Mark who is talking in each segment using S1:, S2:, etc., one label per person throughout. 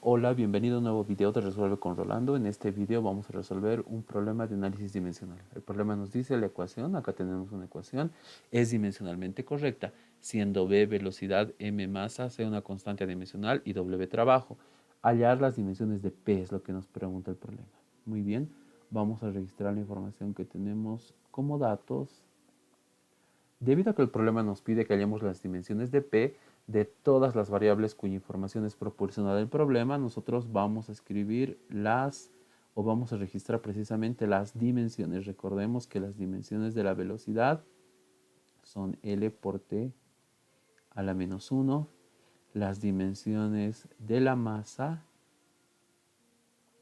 S1: Hola, bienvenido a un nuevo video de Resuelve con Rolando. En este video vamos a resolver un problema de análisis dimensional. El problema nos dice la ecuación, acá tenemos una ecuación, es dimensionalmente correcta, siendo B velocidad, M masa, C una constante dimensional y W trabajo. Hallar las dimensiones de P es lo que nos pregunta el problema. Muy bien, vamos a registrar la información que tenemos como datos. Debido a que el problema nos pide que hallemos las dimensiones de P de todas las variables cuya información es proporcional al problema, nosotros vamos a escribir o vamos a registrar precisamente las dimensiones. Recordemos que las dimensiones de la velocidad son L por T a la menos 1. Las dimensiones de la masa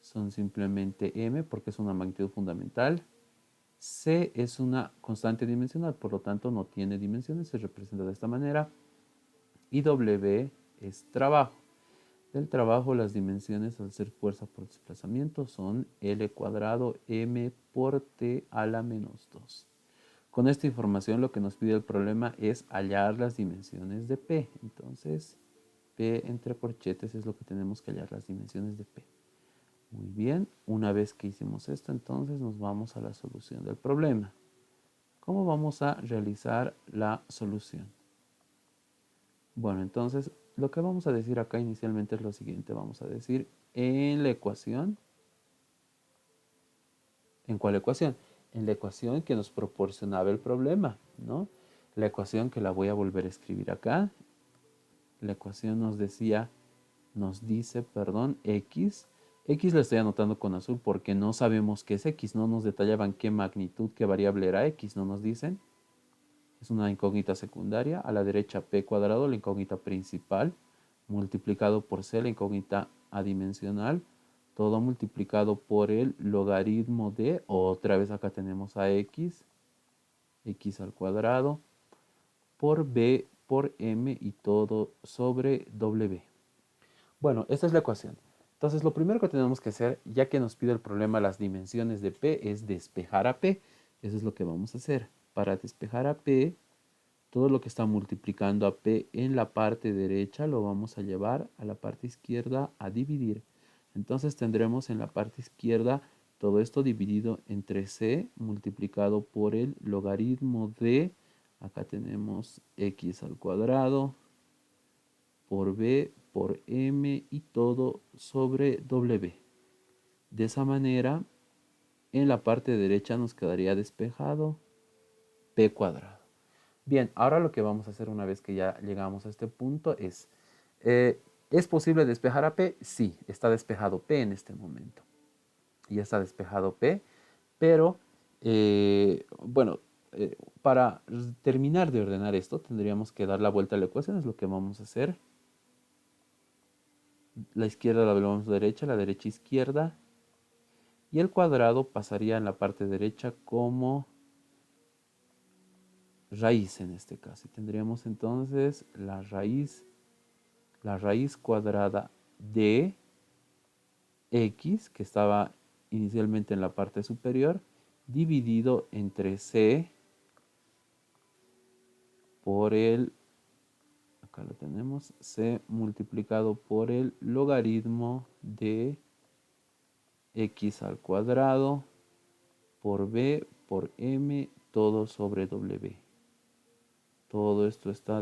S1: son simplemente M porque es una magnitud fundamental. C es una constante dimensional, por lo tanto no tiene dimensiones, se representa de esta manera. Y W es trabajo. Del trabajo las dimensiones al ser fuerza por desplazamiento son L cuadrado M por T a la menos 2. Con esta información lo que nos pide el problema es hallar las dimensiones de P. Entonces P entre corchetes es lo que tenemos que hallar, las dimensiones de P. Muy bien, una vez que hicimos esto, entonces nos vamos a la solución del problema. ¿Cómo vamos a realizar la solución? Bueno, entonces lo que vamos a decir acá inicialmente es lo siguiente. Vamos a decir en la ecuación. ¿En cuál ecuación? En la ecuación que nos proporcionaba el problema, ¿no? La ecuación que la voy a volver a escribir acá. La ecuación nos dice, x. X la estoy anotando con azul porque no sabemos qué es x. No nos detallaban qué magnitud, qué variable era x. No nos dicen. Es una incógnita secundaria. A la derecha p cuadrado, la incógnita principal, multiplicado por c, la incógnita adimensional, todo multiplicado por el logaritmo de, otra vez acá tenemos a x, x al cuadrado, por b por m y todo sobre w. Bueno, esta es la ecuación. Entonces, lo primero que tenemos que hacer, ya que nos pide el problema las dimensiones de p, es despejar a p. Eso es lo que vamos a hacer. Para despejar a p, todo lo que está multiplicando a P en la parte derecha lo vamos a llevar a la parte izquierda a dividir. Entonces tendremos en la parte izquierda todo esto dividido entre C multiplicado por el logaritmo de, acá tenemos x al cuadrado, por B, por M y todo sobre W. De esa manera, en la parte derecha nos quedaría despejado P cuadrado. Bien, ahora lo que vamos a hacer una vez que ya llegamos a este punto ¿es posible despejar a P? Sí, está despejado P en este momento. Ya está despejado P, pero bueno, para terminar de ordenar esto tendríamos que dar la vuelta a la ecuación, es lo que vamos a hacer. La izquierda la volvemos a la derecha izquierda, y el cuadrado pasaría en la parte derecha como raíz en este caso. Y tendríamos entonces la raíz cuadrada de x, que estaba inicialmente en la parte superior, dividido entre c por acá lo tenemos, c multiplicado por el logaritmo de x al cuadrado por b por m todo sobre w. Todo esto está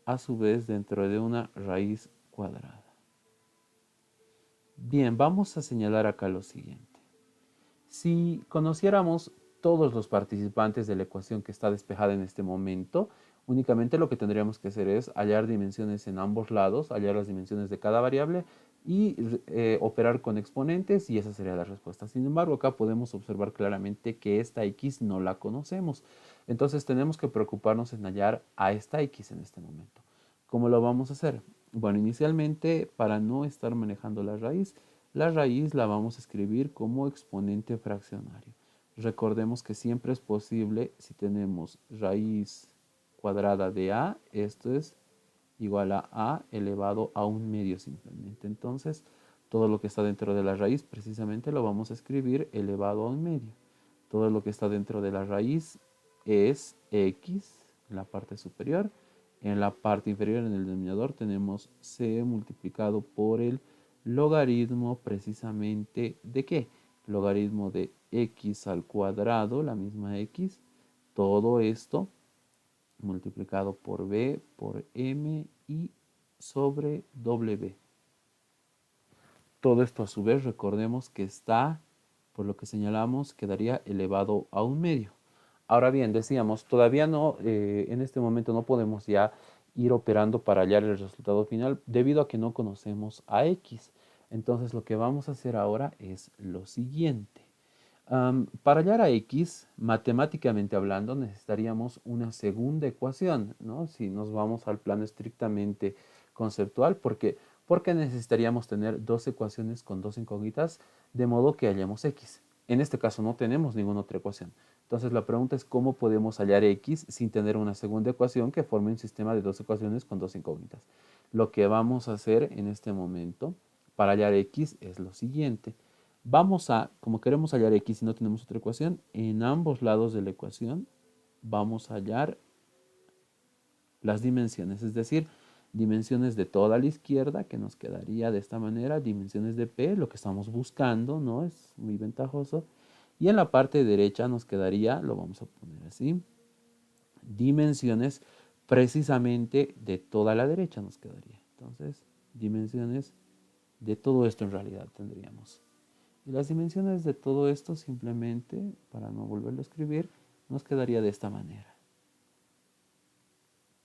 S1: a su vez, dentro de una raíz cuadrada. Bien, vamos a señalar acá lo siguiente. Si conociéramos todos los participantes de la ecuación que está despejada en este momento, únicamente lo que tendríamos que hacer es hallar dimensiones en ambos lados, hallar las dimensiones de cada variable y operar con exponentes, y esa sería la respuesta. Sin embargo, acá podemos observar claramente que esta x no la conocemos. Entonces tenemos que preocuparnos en hallar a esta x en este momento. ¿Cómo lo vamos a hacer? Bueno, inicialmente, para no estar manejando la raíz la vamos a escribir como exponente fraccionario. Recordemos que siempre es posible, si tenemos raíz cuadrada de a, esto es igual a elevado a un medio simplemente. Entonces, todo lo que está dentro de la raíz precisamente lo vamos a escribir elevado a un medio. Todo lo que está dentro de la raíz es x en la parte superior, En la parte inferior, en el denominador, tenemos c multiplicado por el logaritmo precisamente ¿de qué? Logaritmo de x al cuadrado, la misma x, todo esto multiplicado por b, por m y sobre w. Todo esto a su vez recordemos que está, por lo que señalamos, quedaría elevado a un medio. Ahora bien, decíamos, todavía no, en este momento no podemos ya ir operando para hallar el resultado final debido a que no conocemos a x. Entonces lo que vamos a hacer ahora es lo siguiente. Para hallar a x, matemáticamente hablando, necesitaríamos una segunda ecuación, ¿no? Si nos vamos al plano estrictamente conceptual, porque necesitaríamos tener dos ecuaciones con dos incógnitas, de modo que hallemos x. En este caso no tenemos ninguna otra ecuación. Entonces la pregunta es cómo podemos hallar x sin tener una segunda ecuación que forme un sistema de dos ecuaciones con dos incógnitas. Lo que vamos a hacer en este momento para hallar x es lo siguiente. Vamos a, como queremos hallar x y no tenemos otra ecuación, en ambos lados de la ecuación vamos a hallar las dimensiones, es decir, dimensiones de toda la izquierda, que nos quedaría de esta manera, dimensiones de p, lo que estamos buscando, ¿no? Es muy ventajoso. Y en la parte derecha nos quedaría, lo vamos a poner así, dimensiones precisamente de toda la derecha nos quedaría. Entonces, dimensiones de todo esto en realidad tendríamos. Y las dimensiones de todo esto simplemente, para no volverlo a escribir, nos quedaría de esta manera.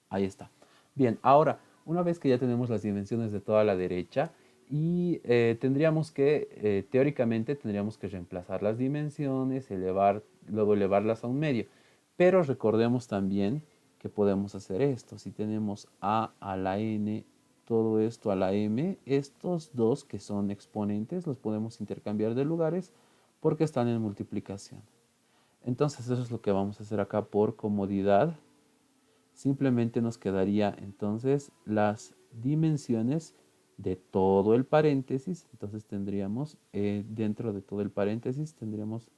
S1: Ahí está. Bien, ahora, una vez que ya tenemos las dimensiones de toda la derecha, y tendríamos que, teóricamente, tendríamos que reemplazar las dimensiones, luego elevarlas a un medio. Pero recordemos también que podemos hacer esto. Si tenemos a la n, todo esto a la m, estos dos que son exponentes los podemos intercambiar de lugares porque están en multiplicación. Entonces eso es lo que vamos a hacer acá por comodidad. Simplemente nos quedaría entonces las dimensiones de todo el paréntesis. Entonces tendríamos, dentro de todo el paréntesis, tendríamos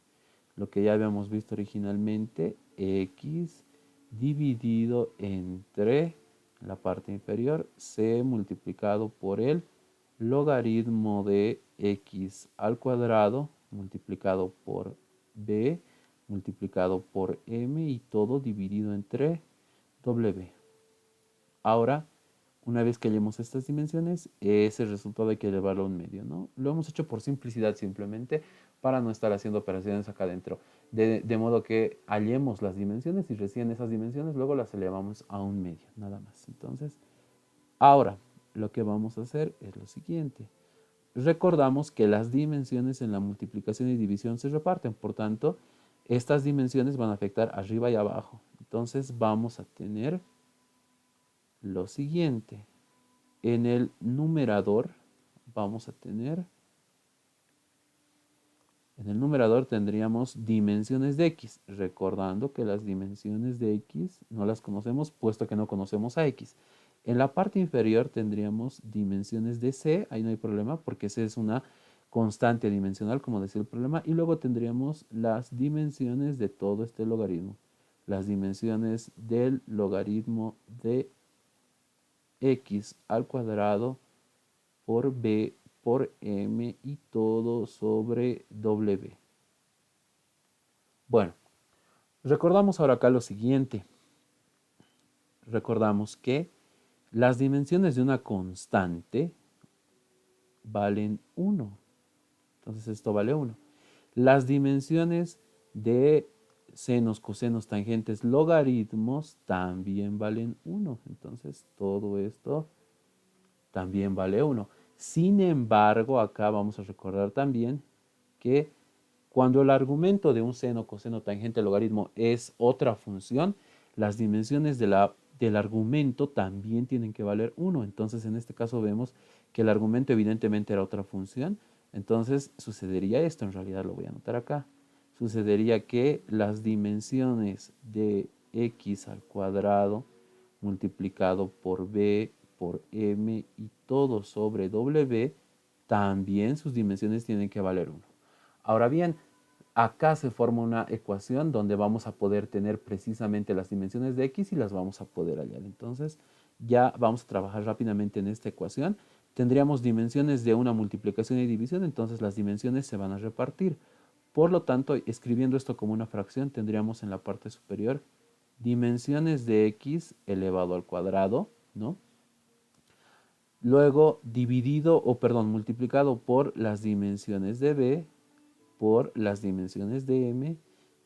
S1: lo que ya habíamos visto originalmente, x dividido entre la parte inferior, c multiplicado por el logaritmo de x al cuadrado multiplicado por b multiplicado por m y todo dividido entre w. Ahora, una vez que hallemos estas dimensiones, ese resultado hay que elevarlo a un medio, ¿no? Lo hemos hecho por simplicidad simplemente para no estar haciendo operaciones acá adentro. De modo que hallemos las dimensiones y recién esas dimensiones luego las elevamos a un medio, nada más. Entonces, ahora lo que vamos a hacer es lo siguiente. Recordamos que las dimensiones en la multiplicación y división se reparten, por tanto, estas dimensiones van a afectar arriba y abajo. Entonces vamos a tener lo siguiente. En el numerador vamos a tener, en el numerador tendríamos dimensiones de x, recordando que las dimensiones de x no las conocemos puesto que no conocemos a x. En la parte inferior tendríamos dimensiones de c, ahí no hay problema porque c es una constante dimensional, como decía el problema, y luego tendríamos las dimensiones de todo este logaritmo, las dimensiones del logaritmo de x al cuadrado por b por m y todo sobre w. Bueno, recordamos ahora acá lo siguiente. Recordamos que las dimensiones de una constante valen 1. Entonces esto vale 1. Las dimensiones de senos, cosenos, tangentes, logaritmos también valen 1. Entonces todo esto también vale 1. Sin embargo, acá vamos a recordar también que cuando el argumento de un seno, coseno, tangente, logaritmo es otra función, las dimensiones del argumento también tienen que valer 1. Entonces, en este caso vemos que el argumento evidentemente era otra función. Entonces, sucedería esto, en realidad lo voy a anotar acá. Sucedería que las dimensiones de x al cuadrado multiplicado por b por m y todo sobre w, también sus dimensiones tienen que valer 1. Ahora bien, acá se forma una ecuación donde vamos a poder tener precisamente las dimensiones de x y las vamos a poder hallar. Entonces, ya vamos a trabajar rápidamente en esta ecuación. Tendríamos dimensiones de una multiplicación y división, entonces las dimensiones se van a repartir. Por lo tanto, escribiendo esto como una fracción, tendríamos en la parte superior dimensiones de x elevado al cuadrado, ¿no? Luego dividido, o perdón, multiplicado por las dimensiones de b, por las dimensiones de m,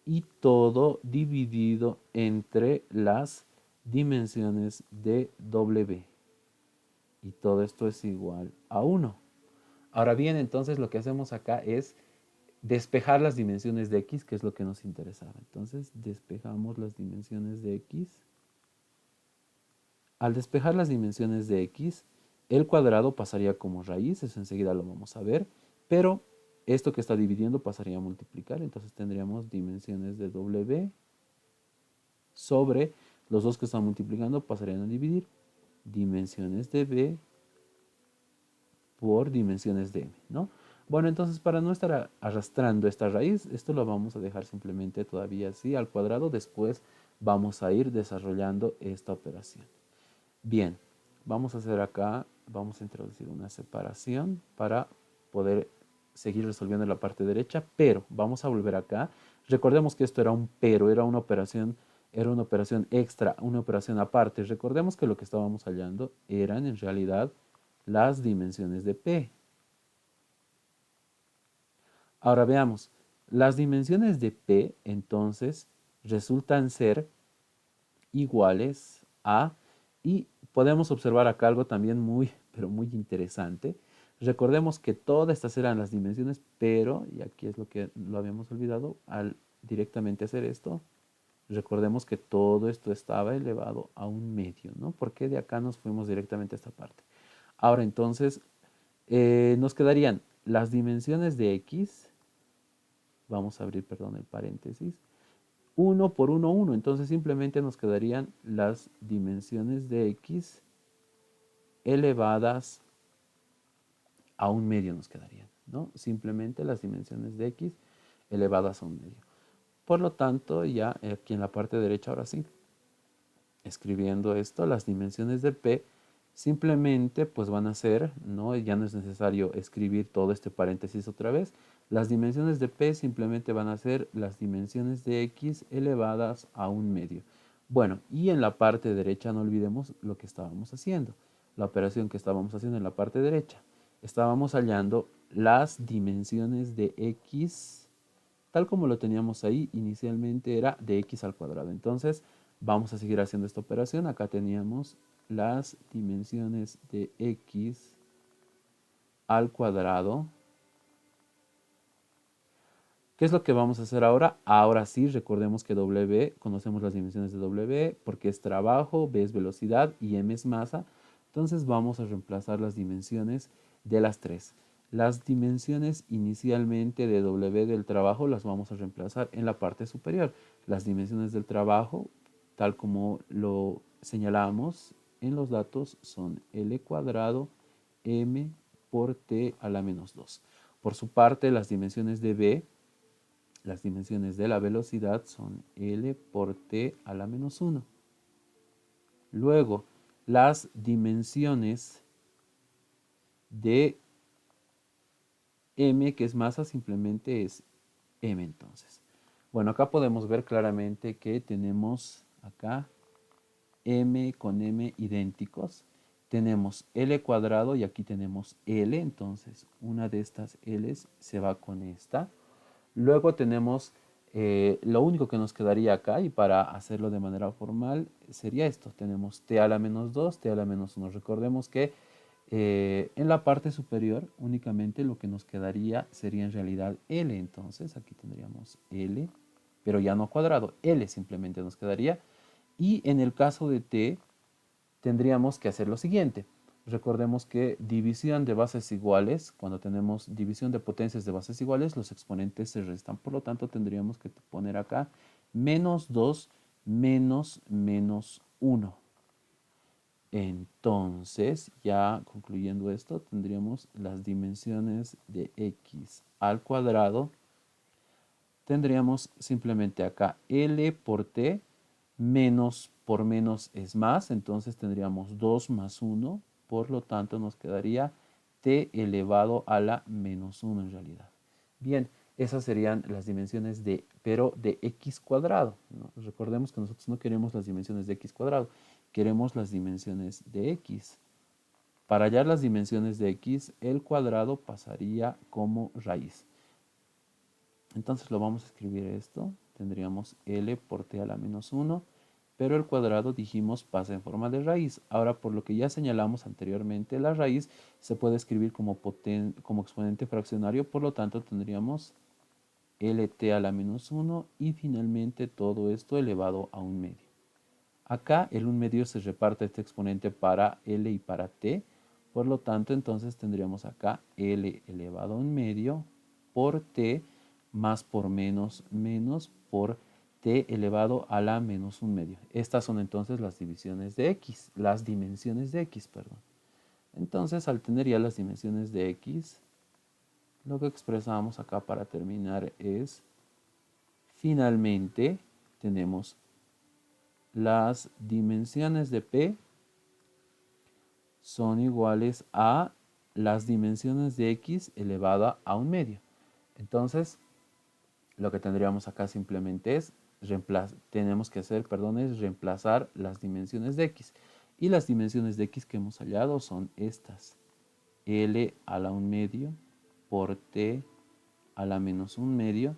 S1: y todo dividido entre las dimensiones de w. Y todo esto es igual a 1. Ahora bien, entonces lo que hacemos acá es despejar las dimensiones de x, que es lo que nos interesaba. Entonces despejamos las dimensiones de x. Al despejar las dimensiones de x, el cuadrado pasaría como raíz, eso enseguida lo vamos a ver, pero esto que está dividiendo pasaría a multiplicar, entonces tendríamos dimensiones de w sobre los dos que están multiplicando pasarían a dividir dimensiones de b por dimensiones de m, ¿no? Bueno, entonces para no estar arrastrando esta raíz, esto lo vamos a dejar simplemente todavía así al cuadrado, después vamos a ir desarrollando esta operación. Bien, vamos a hacer acá, vamos a introducir una separación para poder seguir resolviendo la parte derecha, pero vamos a volver acá. Recordemos que esto era un pero, era una operación extra, una operación aparte. Recordemos que lo que estábamos hallando eran en realidad las dimensiones de P. Ahora veamos, las dimensiones de P entonces resultan ser iguales a, y podemos observar acá algo también muy, pero muy interesante. Recordemos que todas estas eran las dimensiones, pero, y aquí es lo que lo habíamos olvidado, al directamente hacer esto, recordemos que todo esto estaba elevado a un medio, ¿no? Porque de acá nos fuimos directamente a esta parte. Ahora entonces, nos quedarían las dimensiones de x, vamos a abrir, perdón, el paréntesis, 1 por 1, 1. Entonces simplemente nos quedarían las dimensiones de x elevadas a un medio nos quedarían, ¿no? Simplemente las dimensiones de x elevadas a un medio. Por lo tanto, ya aquí en la parte derecha, ahora sí, escribiendo esto, las dimensiones de P simplemente pues van a ser, ¿no? Ya no es necesario escribir todo este paréntesis otra vez. Las dimensiones de P simplemente van a ser las dimensiones de X elevadas a un medio. Bueno, y en la parte derecha no olvidemos lo que estábamos haciendo, la operación que estábamos haciendo en la parte derecha. Estábamos hallando las dimensiones de X, tal como lo teníamos ahí, inicialmente era de X al cuadrado. Entonces, vamos a seguir haciendo esta operación. Acá teníamos las dimensiones de x al cuadrado. ¿Qué es lo que vamos a hacer ahora? Ahora sí, recordemos que w, conocemos las dimensiones de w porque es trabajo, b es velocidad y m es masa. Entonces vamos a reemplazar las dimensiones de las tres. Las dimensiones inicialmente de w del trabajo las vamos a reemplazar en la parte superior. Las dimensiones del trabajo, tal como lo señalamos en los datos, son L cuadrado m por t a la menos 2. Por su parte, las dimensiones de b, las dimensiones de la velocidad son L por t a la menos 1. Luego, las dimensiones de m, que es masa, simplemente es m entonces. Bueno, acá podemos ver claramente que tenemos acá m con m idénticos. Tenemos L cuadrado y aquí tenemos L, entonces una de estas L's se va con esta. Luego tenemos lo único que nos quedaría acá, y para hacerlo de manera formal sería esto. Tenemos t a la menos 2, t a la menos 1. Recordemos que en la parte superior únicamente lo que nos quedaría sería en realidad L. Entonces aquí tendríamos L, pero ya no cuadrado. L simplemente nos quedaría. Y en el caso de t tendríamos que hacer lo siguiente. Recordemos que división de bases iguales, cuando tenemos división de potencias de bases iguales, los exponentes se restan. Por lo tanto, tendríamos que poner acá menos 2 menos menos 1. Entonces, ya concluyendo esto, tendríamos las dimensiones de x al cuadrado tendríamos simplemente acá L por T, menos por menos es más, entonces tendríamos 2 más 1, por lo tanto nos quedaría T elevado a la menos 1 en realidad. Bien, esas serían las dimensiones pero de x cuadrado, ¿no? Recordemos que nosotros no queremos las dimensiones de x cuadrado, queremos las dimensiones de x. Para hallar las dimensiones de x, el cuadrado pasaría como raíz. Entonces lo vamos a escribir esto. Tendríamos L por T a la menos 1, pero el cuadrado dijimos pasa en forma de raíz. Ahora, por lo que ya señalamos anteriormente, la raíz se puede escribir como exponente fraccionario, por lo tanto tendríamos LT a la menos 1 y finalmente todo esto elevado a un medio. Acá el 1 medio se reparte este exponente para L y para T, por lo tanto entonces tendríamos acá L elevado a 1 medio por T más por menos por T elevado a la menos 1 medio. Estas son entonces las divisiones de X, las dimensiones de X, perdón. Entonces al tener ya las dimensiones de X, lo que expresamos acá para terminar es, finalmente tenemos las dimensiones de P son iguales a las dimensiones de X elevada a 1 medio. Entonces, lo que tendríamos acá simplemente es tenemos que hacer, perdón, es reemplazar las dimensiones de X. Y las dimensiones de X que hemos hallado son estas. L a la 1 medio por T a la menos 1 medio.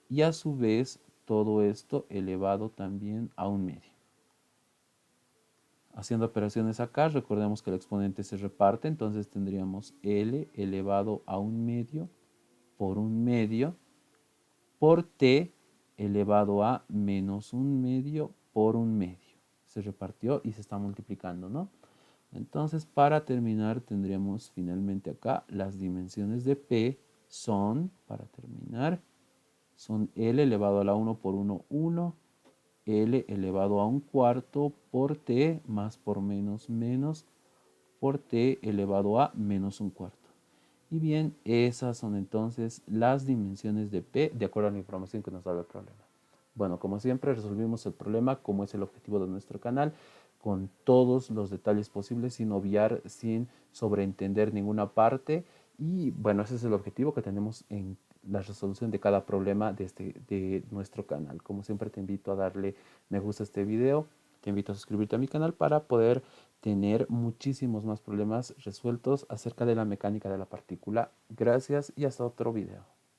S1: Y a su vez, todo esto elevado también a 1 medio. Haciendo operaciones acá, recordemos que el exponente se reparte, entonces tendríamos L elevado a 1 medio por 1 medio por T elevado a menos 1 medio por 1 medio. Se repartió y se está multiplicando, ¿no? Entonces, para terminar, tendríamos finalmente acá las dimensiones de P son, para terminar, son L elevado a la 1 por 1, 1. L elevado a 1/4 por T más por menos por T elevado a menos 1/4. Y bien, esas son entonces las dimensiones de P de acuerdo a la información que nos da el problema. Bueno, como siempre, resolvimos el problema como es el objetivo de nuestro canal, con todos los detalles posibles, sin obviar, sin sobreentender ninguna parte. Y bueno, ese es el objetivo que tenemos en la resolución de cada problema de nuestro canal. Como siempre, te invito a darle me gusta a este video, te invito a suscribirte a mi canal para poder tener muchísimos más problemas resueltos acerca de la mecánica de la partícula. Gracias y hasta otro video.